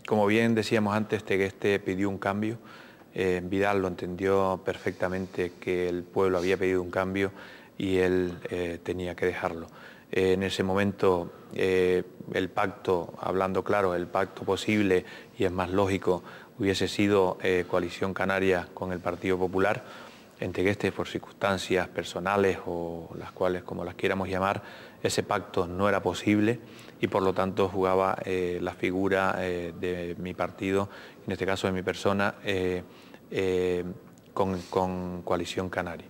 como bien decíamos antes, Tegueste pidió un cambio. Vidal lo entendió perfectamente, que el pueblo había pedido un cambio y él tenía que dejarlo. En ese momento el pacto, hablando claro, el pacto posible, y es más lógico, hubiese sido Coalición Canaria con el Partido Popular. En Tegueste, por circunstancias personales o las cuales, como las quieramos llamar, ese pacto no era posible y por lo tanto jugaba la figura de mi partido, en este caso de mi persona, con Coalición Canaria.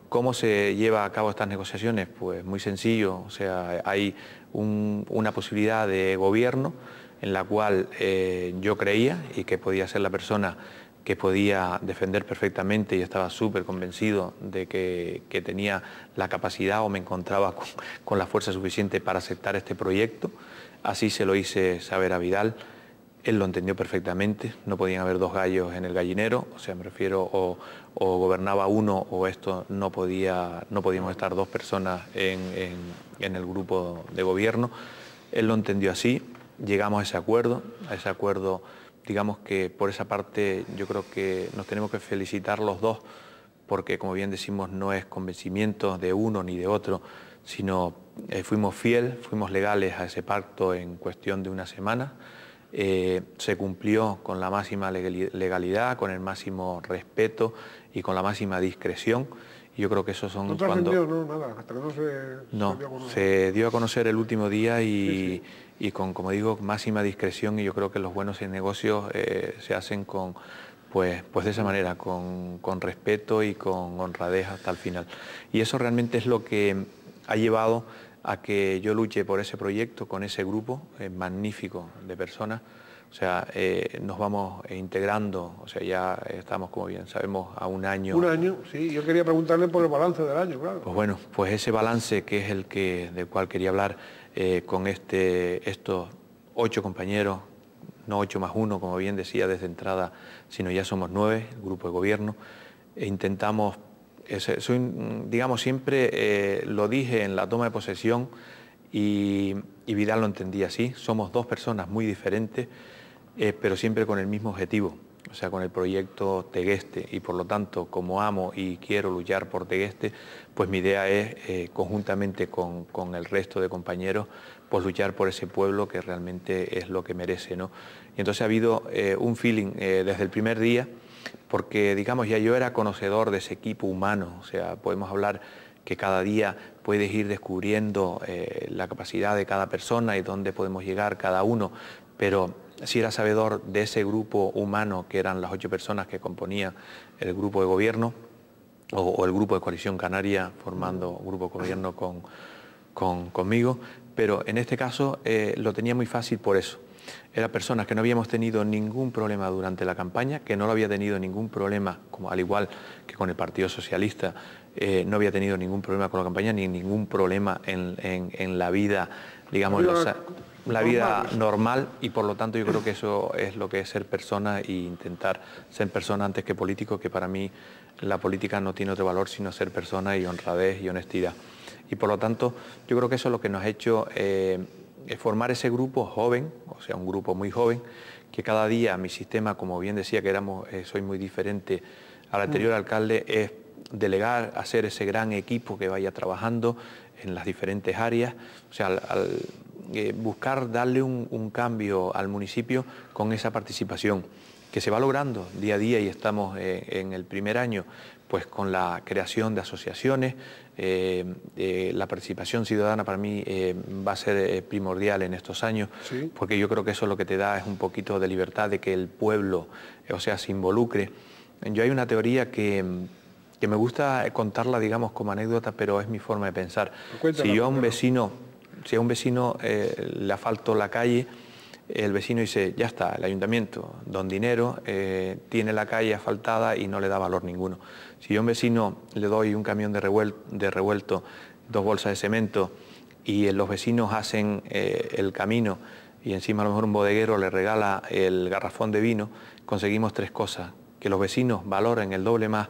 ¿Cómo se lleva a cabo estas negociaciones? Pues muy sencillo, o sea, hay una posibilidad de gobierno en la cual yo creía y que podía ser la persona que podía defender perfectamente, y estaba súper convencido de que tenía la capacidad o me encontraba con la fuerza suficiente para aceptar este proyecto. Así se lo hice saber a Vidal. Él lo entendió perfectamente, no podían haber dos gallos en el gallinero, o sea, me refiero, o gobernaba uno o esto no podíamos estar dos personas en el grupo de gobierno. Él lo entendió así, llegamos a ese acuerdo, digamos que por esa parte yo creo que nos tenemos que felicitar los dos, porque como bien decimos, no es convencimiento de uno ni de otro, sino fuimos fieles, fuimos legales a ese pacto en cuestión de una semana. Se cumplió con la máxima legalidad, con el máximo respeto y con la máxima discreción. Y yo creo que esos son... ¿No trascendió, no, nada, hasta que no se... No, se dio a conocer el último día y con, como digo, máxima discreción, y yo creo que los buenos negocios se hacen pues de esa manera, con respeto y con honradez hasta el final. Y eso realmente es lo que ha llevado a que yo luche por ese proyecto, con ese grupo magnífico de personas. O sea, nos vamos integrando, o sea, ya estamos, como bien sabemos, a un año. Un año, sí. Yo quería preguntarle por el balance del año, claro. Pues bueno, pues ese balance, que es del cual quería hablar, con estos 8 compañeros, no 8 más 1, como bien decía desde entrada, sino ya somos 9, el grupo de gobierno, e intentamos... digamos, siempre lo dije en la toma de posesión y Vidal lo entendía así. Somos dos personas muy diferentes, pero siempre con el mismo objetivo, o sea, con el proyecto Tegueste, y por lo tanto, como amo y quiero luchar por Tegueste, pues mi idea es, conjuntamente con el resto de compañeros, pues luchar por ese pueblo que realmente es lo que merece, ¿no? Y entonces ha habido un feeling desde el primer día, porque digamos ya yo era conocedor de ese equipo humano, o sea, podemos hablar que cada día puedes ir descubriendo la capacidad de cada persona y dónde podemos llegar cada uno, pero sí era sabedor de ese grupo humano que eran las 8 personas que componían el grupo de gobierno o el grupo de Coalición Canaria, formando un grupo de gobierno conmigo, pero en este caso lo tenía muy fácil por eso. Eran personas que no habíamos tenido ningún problema durante la campaña, que no lo había tenido ningún problema, como al igual que con el Partido Socialista, no había tenido ningún problema con la campaña, ni ningún problema en la vida, digamos, la vida normal, y por lo tanto yo creo que eso es lo que es ser persona e intentar ser persona antes que político, que para mí la política no tiene otro valor sino ser persona y honradez y honestidad. Y por lo tanto yo creo que eso es lo que nos ha hecho formar ese grupo joven, o sea, un grupo muy joven, que cada día mi sistema, como bien decía que soy muy diferente al anterior alcalde, es delegar, hacer ese gran equipo que vaya trabajando en las diferentes áreas, o sea, buscar darle un cambio al municipio con esa participación que se va logrando día a día, y estamos en el primer año pues con la creación de asociaciones. La participación ciudadana para mí va a ser primordial en estos años, ¿sí? Porque yo creo que eso lo que te da es un poquito de libertad de que el pueblo, o sea, se involucre. Yo hay una teoría que me gusta contarla, digamos, como anécdota, pero es mi forma de pensar. Si yo a un vecino le asfalto la calle, el vecino dice, ya está, el ayuntamiento, don Dinero, tiene la calle asfaltada y no le da valor ninguno. Si yo a un vecino le doy un camión de revuelto, 2 bolsas de cemento, y los vecinos hacen el camino, y encima a lo mejor un bodeguero le regala el garrafón de vino, conseguimos 3 cosas: que los vecinos valoren el doble más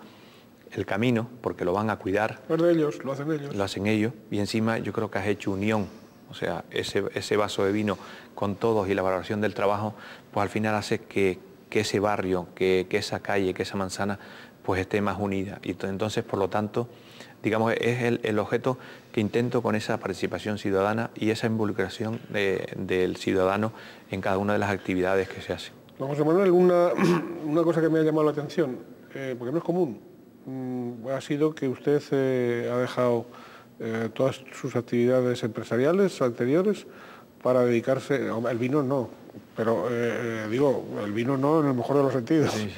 el camino, porque lo van a cuidar. Lo hacen ellos. Lo hacen ellos, y encima yo creo que has hecho unión. O sea, ese vaso de vino con todos y la valoración del trabajo, pues al final hace que ese barrio, que esa calle, que esa manzana, pues esté más unida. Y entonces, por lo tanto, digamos, es el objeto que intento con esa participación ciudadana y esa involucración del ciudadano en cada una de las actividades que se hacen. Don José Manuel, una cosa que me ha llamado la atención, porque no es común, ha sido que usted ha dejado todas sus actividades empresariales anteriores para dedicarse, el vino no, pero digo, el vino no en el mejor de los sentidos, sí.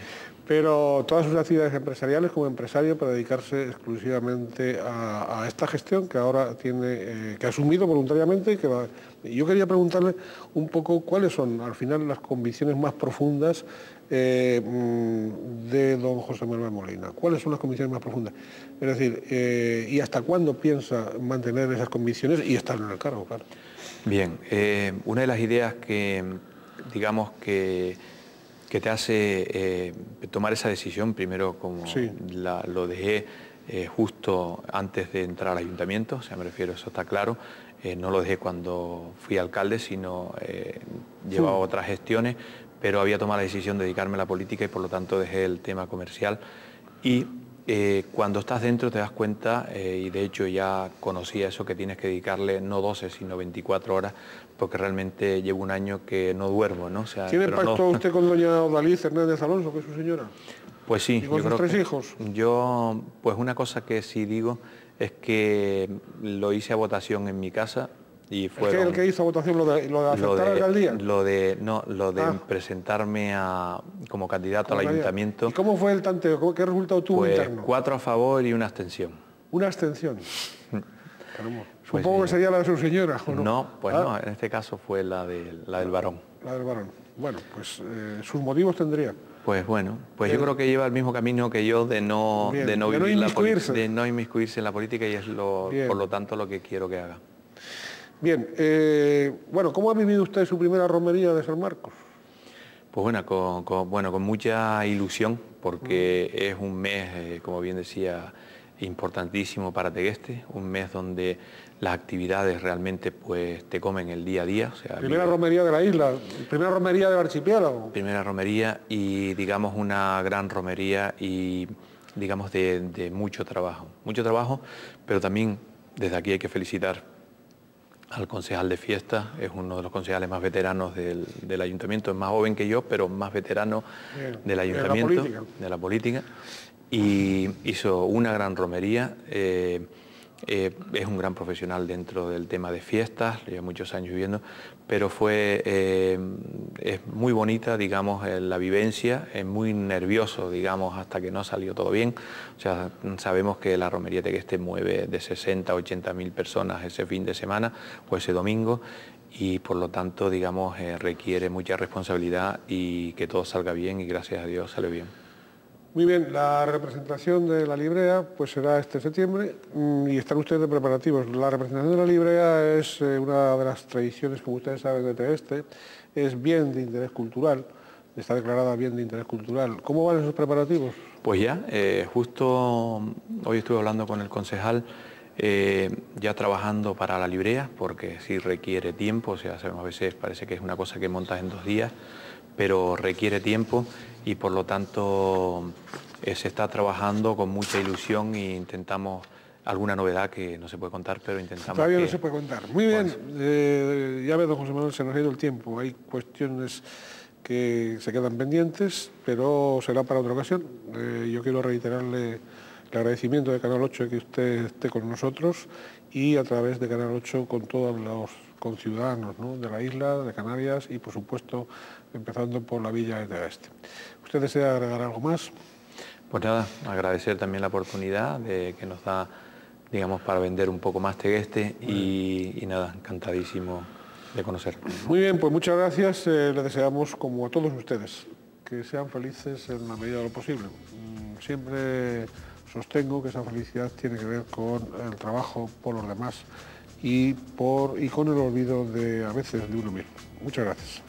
Pero todas sus actividades empresariales como empresario para dedicarse exclusivamente a esta gestión que ahora tiene, que ha asumido voluntariamente. Yo quería preguntarle un poco cuáles son al final las convicciones más profundas de don José Manuel Molina. ¿Cuáles son las convicciones más profundas? Es decir, ¿y hasta cuándo piensa mantener esas convicciones y estar en el cargo? Claro. Bien, una de las ideas que, digamos, que te hace tomar esa decisión, primero como sí. Lo dejé justo antes de entrar al ayuntamiento, o sea, me refiero, eso está claro, no lo dejé cuando fui alcalde, sino llevaba otras gestiones, pero había tomado la decisión de dedicarme a la política y por lo tanto dejé el tema comercial. Y cuando estás dentro te das cuenta, y de hecho ya conocía eso, que tienes que dedicarle no 12 sino 24 horas, porque realmente llevo un año que no duermo, ¿no? O sea, ¿tiene pacto usted con doña Odalís Hernández Alonso, que es su señora? Pues sí. ¿Y con sus 3 hijos? Yo, pues una cosa que sí digo es que lo hice a votación en mi casa. Y ¿El que hizo votación, lo de aceptar la alcaldía? Lo de presentarme como candidato al ayuntamiento. ¿Y cómo fue el tanteo? ¿Qué resultado tuvo interno? 4 a favor y una abstención. ¿Una abstención? Supongo que sería la de su señora, ¿o no? No, pues no, en este caso fue la del varón. La del varón. Bueno, pues sus motivos tendría. Pues bueno, pues yo creo que lleva el mismo camino que yo de no inmiscuirse en la política, y es por lo tanto lo que quiero que haga. Bien, bueno, ¿cómo ha vivido usted su primera romería de San Marcos? Pues bueno, con mucha ilusión, porque es un mes, como bien decía, importantísimo para Tegueste, un mes donde las actividades realmente pues te comen el día a día. O sea, primera romería de la isla, primera romería del archipiélago. Primera romería y digamos una gran romería y digamos de mucho trabajo, pero también desde aquí hay que felicitar al concejal de fiesta, es uno de los concejales más veteranos del ayuntamiento, es más joven que yo, pero más veterano del ayuntamiento, de la política, y hizo una gran romería. Es un gran profesional dentro del tema de fiestas, lleva muchos años viviendo, pero es muy bonita, digamos, la vivencia, es muy nervioso, digamos, hasta que no salió todo bien. O sea, sabemos que la romería de Tegueste mueve de 60 a 80 mil personas ese fin de semana o ese domingo, y por lo tanto, digamos, requiere mucha responsabilidad y que todo salga bien, y gracias a Dios sale bien. Muy bien, la representación de la librea pues será este septiembre y están ustedes de preparativos. La representación de la librea es una de las tradiciones, como ustedes saben, de Tegueste, es bien de interés cultural, está declarada bien de interés cultural. ¿Cómo van esos preparativos? Pues ya, justo hoy estuve hablando con el concejal, ya trabajando para la librea, porque sí requiere tiempo, o sea, a veces parece que es una cosa que montas en 2 días, pero requiere tiempo y por lo tanto se está trabajando con mucha ilusión e intentamos alguna novedad que no se puede contar, pero intentamos. Todavía no se puede contar. Muy bien, ya ve, don José Manuel, se nos ha ido el tiempo. Hay cuestiones que se quedan pendientes, pero será para otra ocasión. Yo quiero reiterarle el agradecimiento de Canal 8 de que usted esté con nosotros y a través de Canal 8 con todos los conciudadanos, ¿no?, de la isla, de Canarias y, por supuesto, empezando por la villa de Tegueste. ¿Usted desea agregar algo más? Pues nada, agradecer también la oportunidad que nos da, digamos, para vender un poco más Tegueste y nada, encantadísimo de conocer. Muy bien, pues muchas gracias. Le deseamos, como a todos ustedes, que sean felices en la medida de lo posible. Siempre sostengo que esa felicidad tiene que ver con el trabajo por los demás y con el olvido a veces de uno mismo. Muchas gracias.